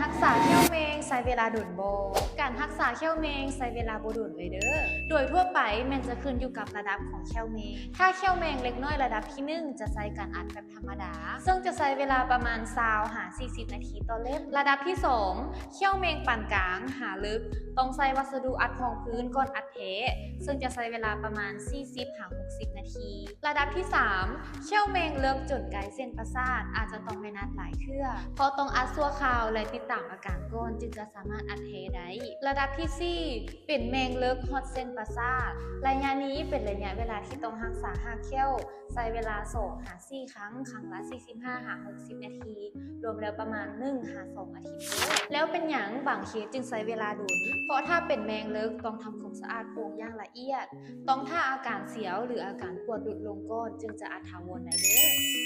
รักษาเขี้ยวเมงใช้เวลาดุนโบการรักษาเขี้ยวเมงใช้เวลาบ่ดุนเลยเด้อโดยทั่วไปมันจะขึ้นอยู่กับระดับของเขี้ยวเมงถ้าเขี้ยวเมงเล็กน้อยระดับที่1จะใช้การอัดแบบธรรมดาซึ่งจะใช้เวลาประมาณ20-40 นาทีต่อเล่มระดับที่2เขี้ยวเมงปานกลางหาลึกต้องใช้วัสดุอัดรองพื้นก่อนอัดเทซึ่งจะใช้เวลาประมาณ40-60 นาทีระดับที่3เขี้ยวเมงเลิกจนไกลเส้นประสาทอาจจะต้องไปนัดหลายเทื่อเพราะต้องอัดชั่วคราวและติดตามอาการก่อนจึงจะสามารถอัดเทได้ระดับที่4เป็นเมงเลิกฮอดเส้นประสาทระยะนี้เป็นระยะเวลาที่ต้องรักษาหากเขี้ยวใช้เวลา2-4 ครั้งครั้งละ45-60 นาทีรวมแล้วประมาณ1-2 อาทิตย์แล้วเป็นหยังบางเคสจึงใช้เวลาดุนเพราะถ้าเป็นแมงเลิกต้องทำความสะอาดโพรงอย่างละเอียดต้องถ้าอาการเสียวหรืออาการปวดหลุดลงก้อนจึงจะอาจถาวรได้เด้อ